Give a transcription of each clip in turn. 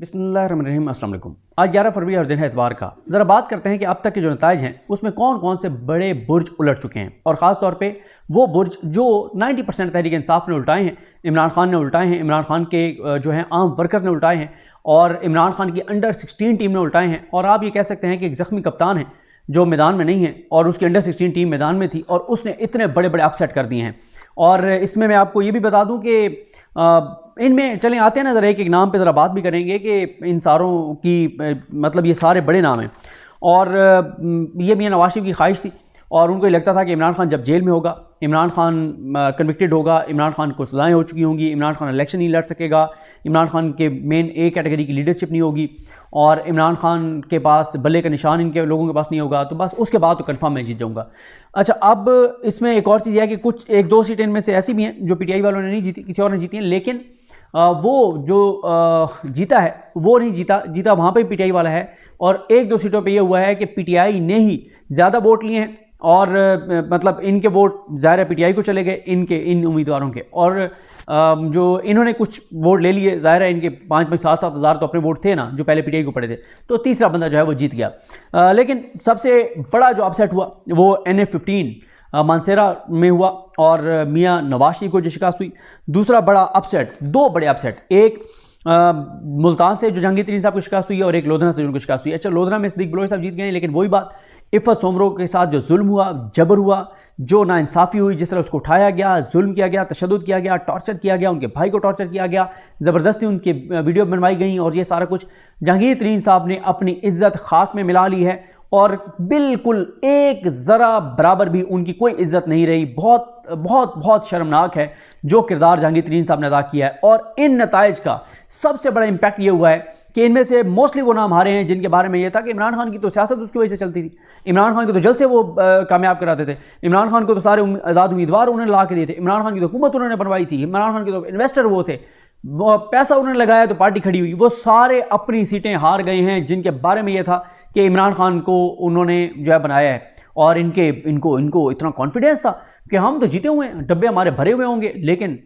बिस्मिल्लाहिर्रहमानिर्रहीम। अस्सलाम वालेकुम। आज 11 फरवरी और दिन है इतवार का। ज़रा बात करते हैं कि अब तक के जो नताइज हैं उसमें कौन कौन से बड़े बुर्ज उलट चुके हैं, और ख़ास तौर पे वो बुर्ज जो 90% तहरीक इंसाफ ने उल्टाए हैं, इमरान खान ने उल्टाए हैं, इमरान खान के जो हैं आम वर्कर्स ने उल्टाए हैं, और इमरान खान की अंडर 16 टीम ने उल्टाए हैं। और आप ये कह सकते हैं कि एक ज़ख्मी कप्तान है जो मैदान में नहीं है और उसकी अंडर 16 टीम मैदान में थी और उसने इतने बड़े बड़े अपसेट कर दिए हैं। और इसमें मैं आपको ये भी बता दूं कि इनमें चलें आते हैं ना, ज़रा एक एक नाम पे ज़रा बात भी करेंगे कि इन सारों की मतलब ये सारे बड़े नाम हैं। और ये मियां नवाज शरीफ की ख्वाहिश थी और उनको ये लगता था कि इमरान खान जब जेल में होगा, इमरान खान कन्विक्टेड होगा, इमरान खान को सज़ाएँ हो चुकी होंगी, इमरान खान इलेक्शन नहीं लड़ सकेगा, इमरान खान के मेन ए कैटेगरी की लीडरशिप नहीं होगी और इमरान खान के पास बल्ले का निशान इनके लोगों के पास नहीं होगा, तो बस उसके बाद तो कन्फर्म मैं जीत जाऊँगा। अच्छा, अब इसमें एक और चीज़ यह है कि कुछ एक दो सीटें इनमें से ऐसी भी हैं जो PTI वालों ने नहीं जीती, किसी और ने जीती हैं, लेकिन वो जो जीता है वो नहीं जीता वहाँ पर PTI वाला है। और एक दो सीटों पे ये हुआ है कि PTI ने ही ज़्यादा वोट लिए हैं और मतलब इनके वोट ज़ाहिर PTI को चले गए, इन उम्मीदवारों के, और जो इन्होंने कुछ वोट ले लिए, ज़ाहिर है इनके 5-7 हज़ार तो अपने वोट थे ना जो पहले PTI को पड़े थे, तो तीसरा बंदा जो है वो जीत गया। लेकिन सबसे बड़ा जो अपसेट हुआ वो NF15 मानसेरा में हुआ और मियां नवाज शरीफ को जो शिकस्त हुई। दूसरा बड़ा अपसेट, दो बड़े अपसेट, एक मुल्तान से जो जहांगीर तरीन साहब को शिकस्त हुई है और एक लोधना से उनको शिकस्त हुई है। अच्छा, लोधना में सिद्दीक बलोच साहब जीत गए, लेकिन वही बात, इफ़त सोमरो के साथ जो जुल्म हुआ, जबर हुआ, जो नाइंसाफ़ी हुई, जिस तरह उसको उठाया गया, जुल्म किया गया, तशद्दुद किया गया, टॉर्चर किया गया, उनके भाई को टॉर्चर किया गया, ज़बरदस्ती उनके वीडियो बनवाई गई, और ये सारा कुछ जहांगीर तरीन साहब ने अपनी इज्जत खाक में मिला ली है और बिल्कुल एक ज़रा बराबर भी उनकी कोई इज्जत नहीं रही। बहुत बहुत बहुत शर्मनाक है जो किरदार जहांगीर तरीन साहब ने अदा किया है। और इन नताइज का सबसे बड़ा इम्पैक्ट ये हुआ है कि इनमें से मोस्टली वो नाम हारे हैं जिनके बारे में यह था कि इमरान खान की तो सियासत उसकी वजह से चलती थी, इमरान खान को तो जल्द से वो कामयाब कराते थे, इमरान खान को तो सारे आज़ाद उम्मीदवार उन्होंने ला के दिए थे, इमरान खान की तो हुकूमत उन्होंने बनवाई थी, इमरान खान के तो इन्वेस्टर वो थे, पैसा उन्होंने लगाया तो पार्टी खड़ी हुई। वो सारे अपनी सीटें हार गए हैं जिनके बारे में यह था कि इमरान खान को उन्होंने जो है बनाया है, और इनको इतना कॉन्फिडेंस था कि हम तो जीते हुए हैं, डब्बे हमारे भरे हुए होंगे। लेकिन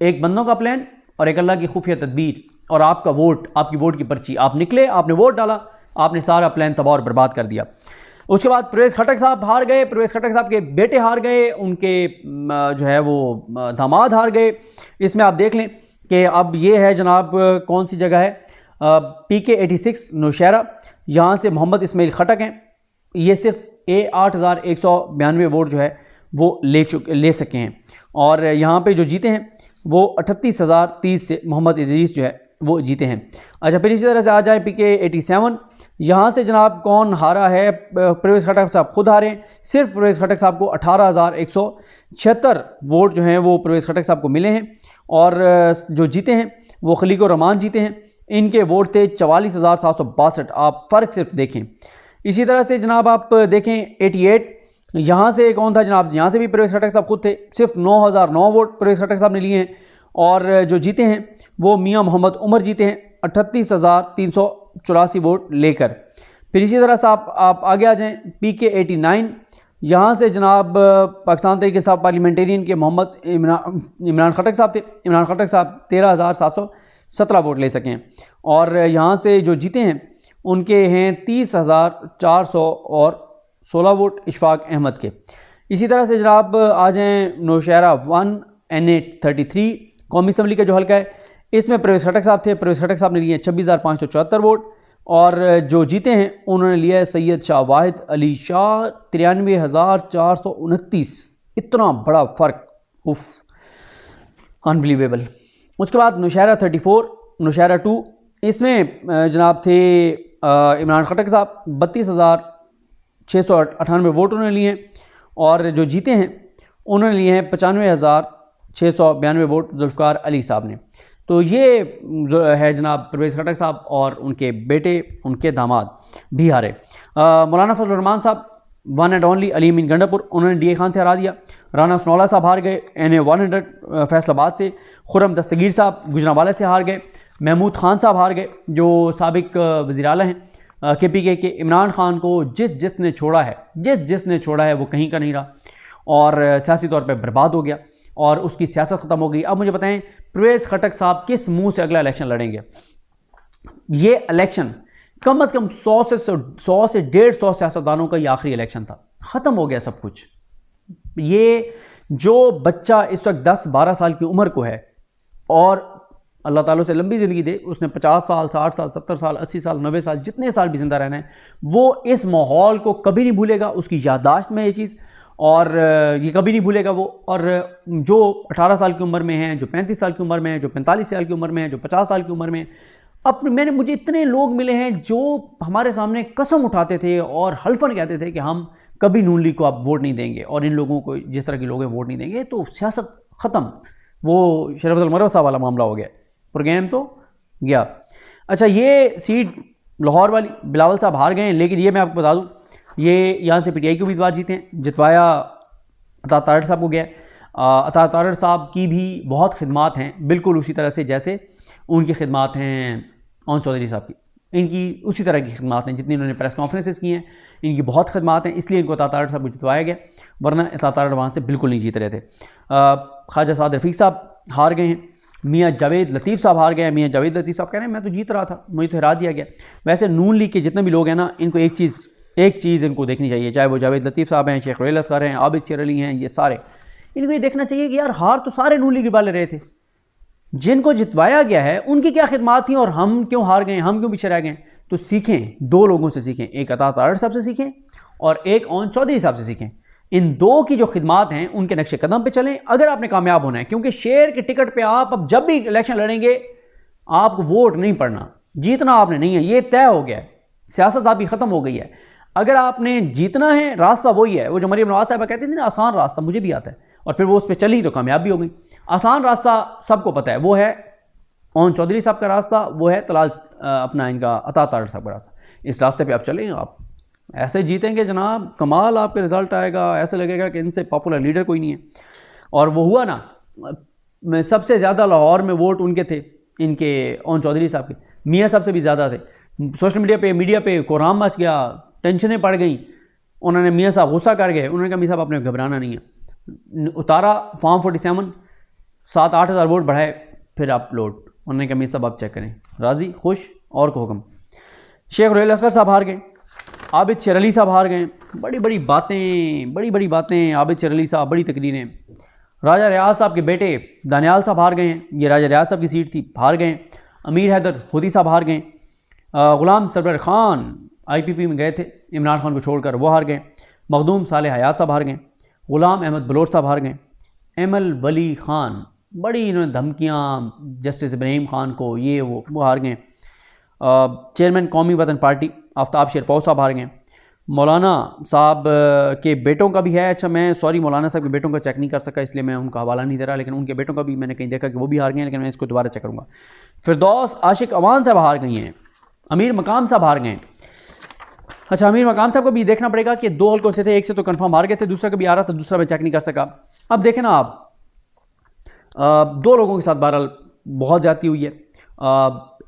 एक बंदों का प्लान और एक अल्लाह की खुफिया तदबीर और आपका वोट, आपकी वोट की पर्ची, आप निकले, आपने वोट डाला, आपने सारा प्लान तबाह और बर्बाद कर दिया। उसके बाद परवेज़ खटक साहब हार गए, परवेज़ खटक साहब के बेटे हार गए, उनके जो है वो दामाद हार गए। इसमें आप देख लें कि अब ये है जनाब, कौन सी जगह है, PK 86 नौशहरा, यहाँ से मोहम्मद इस्माइल खटक हैं, ये सिर्फ 8,192 वोट जो है वो ले सके हैं, और यहाँ पे जो जीते हैं वो 38,030 से मोहम्मद इदरीस जो है वो जीते हैं। अच्छा, फिर इसी तरह से आ जाए PK 87, यहाँ से जनाब कौन हारा है, परवेज़ खटक साहब खुद हारे हैं। सिर्फ परवेज़ खटक साहब को 18,176 वोट जो हैं वो परवेज़ खटक साहब को मिले हैं, और जो जीते हैं वो खलीको रहमान जीते हैं, इनके वोट थे 44,762। आप फ़र्क सिर्फ देखें। इसी तरह से जनाब आप देखें 88, यहाँ से कौन था जनाब, यहाँ से भी परवेज़ खटक साहब खुद थे, सिर्फ 9,009 वोट परवेज़ खटक साहब ने लिए हैं, और जो जीते हैं वो मियां मोहम्मद उमर जीते हैं 38,384 वोट लेकर। फिर इसी तरह से आप आगे आ जाएं PK 89, यहाँ से जनाब पाकिस्तान तहरीक इंसाफ पार्लियामेंटेरियन के मोहम्मद इमरान खटक साहब थे, इमरान खटक साहब 13,717 वोट ले सकें, और यहाँ से जो जीते हैं उनके हैं 30,416 वोट इशफाक अहमद के। इसी तरह से जनाब आ जाएँ नौशहरा 1 NA 33 कौमी असम्बली का जो हल्का है, इसमें परवेज़ खटक साहब थे, परवेज़ खटक साहब ने लिए 26,574 वोट, और जो जीते हैं उन्होंने लिया है सैयद शाह वाहिद अली शाह 93,429। इतना बड़ा फ़र्क, उफ, अनबिलीवेबल। उसके बाद नौशहरा 34 नौशहरा 2, इसमें जनाब थे इमरान खटक साहब 32,698 वोट उन्होंने लिए हैं, और जो जीते हैं उन्होंने लिए हैं 95,692 वोट जुल्फ़िकार अली साहब ने। तो ये जो है जनाब परवेज़ खटक साहब और उनके बेटे, उनके दामाद भी हारे। मौलाना फजल रहमान साहब one and only Ali mean Gandapur, उन्होंने DA खान से हरा दिया। राना सनौला साहब हार गए NA 100 फैसलाबाद से। खुर्रम दस्तगीर साहब गुजरांवाला से हार गए। महमूद खान साहब हार गए जो साबिक वज़ीर आला हैं KPK के। इमरान खान को जिसने छोड़ा है वो कहीं का नहीं रहा और सियासी तौर पर बर्बाद हो गया और उसकी सियासत ख़त्म हो गई। अब मुझे बताएं परवेज़ खटक साहब किस मुंह से अगला इलेक्शन लड़ेंगे? ये इलेक्शन कम से कम 100 से 150 सियासतदानों का ये आखिरी इलेक्शन था, ख़त्म हो गया सब कुछ। ये जो बच्चा इस वक्त 10-12 साल की उम्र को है और अल्लाह ताला से लंबी ज़िंदगी दे, उसने 50 साल, 60 साल, 70 साल, 80 साल, 90 साल, जितने साल भी ज़िंदा रहना है, वो इस माहौल को कभी नहीं भूलेगा। उसकी याददाश्त में ये चीज़, और ये कभी नहीं भूलेगा वो। और जो 18 साल की उम्र में हैं, जो 35 साल की उम्र में हैं, जो 45 साल की उम्र में हैं, जो 50 साल की उम्र में, मुझे इतने लोग मिले हैं जो हमारे सामने कसम उठाते थे और हल्फन कहते थे कि हम कभी नून लीग को आप वोट नहीं देंगे और इन लोगों को, जिस तरह के लोग हैं, वोट नहीं देंगे। तो सियासत ख़त्म, वो शरफत अलमरव साहब वाला मामला हो गया, प्रोग्राम तो गया। अच्छा, ये सीट लाहौर वाली बिलावल साहब हार गए हैं, लेकिन ये मैं आपको बता दूं, ये यहाँ से पीटीआई के उम्मीदवार जीते हैं, जितवाया अता तारड़ साहब को गया। अता तारड़ साहब की भी बहुत खिदमात हैं, बिल्कुल उसी तरह से जैसे उनकी खिदमात हैं ओन चौधरी साहब की, इनकी उसी तरह की खिदमात हैं जितनी इन्होंने प्रेस कॉन्फ्रेंसेस की हैं, इनकी बहुत खिदमात हैं, इसलिए इनको अता तारड़ साहब को जितवाया गया, वरना अता तारड़ वहाँ से बिल्कुल नहीं जीत रहे थे। ख्वाजा साद रफ़ीक साहब हार गए हैं, मियाँ जावेद लतीफ़ साहब हार गए हैं। मियाँ जावेद लतीफ़ साहब कह रहे हैं मैं तो जीत रहा था, मुझे तो हरा दिया गया। वैसे नून लीग के जितने भी लोग हैं ना, इनको एक चीज़ इनको देखनी चाहिए, चाहे वो जावेद लतीफ़ साहब हैं, शेख रोहेल असगर हैं, आबिद शेर अली हैं, ये सारे, इनको ये देखना चाहिए कि यार हार तो सारे नून लीग वाले रहे थे, जिनको जितवाया गया है उनकी क्या खिदमात थी और हम क्यों हार गए, हम क्यों पीछे रह गए। तो सीखें, दो लोगों से सीखें, एक अता तारड़ साहब से सीखें और एक ओन चौधरी साहब से सीखें। इन दो की जो खिदमात हैं उनके नक्शे कदम पे चलें अगर आपने कामयाब होना है, क्योंकि शेर के टिकट पे आप अब जब भी इलेक्शन लड़ेंगे आपको वोट नहीं पड़ना, जीतना आपने नहीं है, ये तय हो गया है, सियासत आपकी ख़त्म हो गई है। अगर आपने जीतना है, रास्ता वही है, वो जो मरीम नवाज साहबा कहती थी ना, आसान रास्ता, मुझे भी आता है, और फिर वो उस पर चली तो कामयाब भी हो गई। आसान रास्ता सबको पता है, वो है ओन चौधरी साहब का रास्ता, वो है तलाल अपना इनका अता तारड़ साहब का रास्ता। इस रास्ते पे आप चलें, आप ऐसे जीतेंगे जनाब, कमाल आपके रिजल्ट आएगा, ऐसे लगेगा कि इनसे पॉपुलर लीडर कोई नहीं है। और वो हुआ ना, सबसे ज़्यादा लाहौर में वोट उनके थे, इनके ओन चौधरी साहब के, मियाँ साहब से भी ज़्यादा थे। सोशल मीडिया पे कोहराम मच गया, टेंशनें पड़ गई, उन्होंने मियाँ साहब गुस्सा कर गए, उन्होंने कहा मियाँ साहब आपने घबराना नहीं है, उतारा फॉर्म 47, 7-8 हज़ार वोट बढ़ाए, फिर आप लोड, उन्होंने कहा मियाँ साहब आप चेक करें, राज़ी खुश और को हुक्म। शेख रोहेल असगर साहब हार गए, आबिद शेर अली साहब हार गए, बड़ी बड़ी बातें, आबिद शेर अली साहब, बड़ी तकरीरें। राजा रियाज साहब के बेटे दानियाल साहब हार गए हैं, ये राजा रियाज साहब की सीट थी, हार गए। अमीर हैदर हुदी साहब हार गए। ग़ुलाम सरवर ख़ान IPP में गए थे इमरान खान को छोड़कर, वो हार गए। मखदूम सालेह हयात साहब हार गए। ग़ुलाम अहमद बलोच साहब हार गए। एमल वली ख़ान, बड़ी इन्होंने धमकियाँ जस्टिस इब्राहिम ख़ान को, ये वो हार गए। चेयरमैन कौमी वतन पार्टी आफ्ताब शेरपौ साहब हार गए। मौलाना साहब के बेटों का भी है, अच्छा मैं सॉरी मौलाना साहब के बेटों का चेक नहीं कर सका, इसलिए मैं उनका हवाला नहीं दे रहा, लेकिन उनके बेटों का भी मैंने कहीं देखा कि वो भी हार गए, लेकिन मैं इसको दोबारा चेक करूँगा। फिरदौस आशिक अवान साहब हार गई हैं। अमीर मकाम साहब हार गए। अच्छा, अमीर मकाम साहब को भी देखना पड़ेगा कि 2 हल्कों से थे, एक से तो कंफर्म हार गए थे, दूसरा कभी आ रहा था, दूसरा मैं चेक नहीं कर सका। अब देखें ना आप, 2 लोगों के साथ बहरहाल बहुत ज़्यादती हुई है,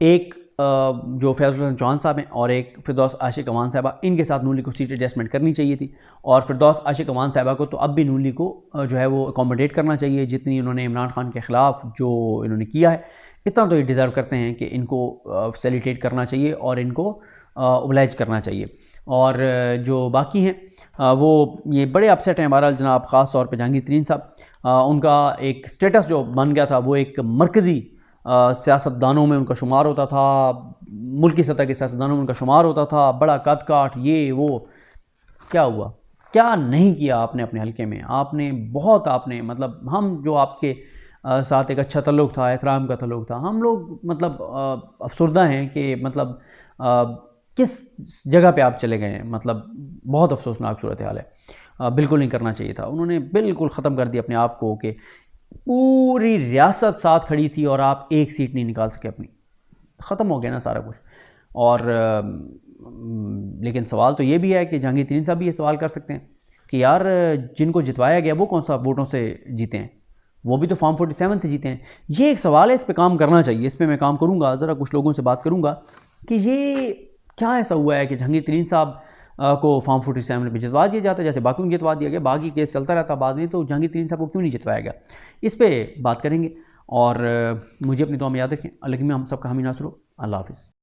एक जो फैज़ल हसन चौहान साहब हैं और एक फिरदौस आशिक अवान साहबा, इनके साथ नून लीग को सीट एडजस्टमेंट करनी चाहिए थी, और फिरदौस आशिक अवान साहबा को तो अब भी नून लीग को जो है वो अकोमोडेट करना चाहिए, जितनी उन्होंने इमरान खान के ख़िलाफ़ जो इन्होंने किया है, इतना तो ये डिज़र्व करते हैं कि इनको फैसिलिटेट करना चाहिए और इनको ओबलाइज करना चाहिए। और जो बाकी हैं वो ये बड़े अपसेट हैं बहरहाल जनाब, ख़ास तौर पे जहांगीर तरीन साहब, उनका एक स्टेटस जो बन गया था वो एक मरकज़ी सियासतदानों में उनका शुमार होता था, मुल्की सतह के सियासतदानों में उनका शुमार होता था, बड़ा कद काठ, ये वो, क्या हुआ, क्या नहीं किया आपने अपने हल्के में, आपने बहुत, आपने मतलब हम जो आपके साथ एक अच्छा तल्लुक़ था, एहतराम का तल्लुक़ था, हम लोग मतलब अफसरदा हैं कि मतलब किस जगह पे आप चले गए हैं, मतलब बहुत अफसोसनाक सूरत हाल है। बिल्कुल नहीं करना चाहिए था, उन्होंने बिल्कुल ख़त्म कर दिया अपने आप को कि पूरी रियासत साथ खड़ी थी और आप एक सीट नहीं निकाल सके अपनी, ख़त्म हो गया ना सारा कुछ। और लेकिन सवाल तो ये भी है कि जहांगीर तरीन साहब भी ये सवाल कर सकते हैं कि यार जिनको जितवाया गया वो कौन सा वोटों से जीते हैं, वो भी तो फॉर्म 47 से जीते हैं। ये एक सवाल है, इस पर काम करना चाहिए, इस पर मैं काम करूँगा, ज़रा कुछ लोगों से बात करूँगा कि ये क्या ऐसा हुआ है कि जहांगीर तरीन साहब को फॉर्म 47 में जितवा दिया जाता है, जैसे बाकी को जितवा दिया गया, बाकी केस चलता रहता बाद में, तो जहांगीर तरीन साहब को क्यों नहीं जितवाया गया, इस पर बात करेंगे। और मुझे अपनी दुआ में याद रखें। अल्लाह में हम सबका हामी नासर हो। अल्लाह हाफ़िज़।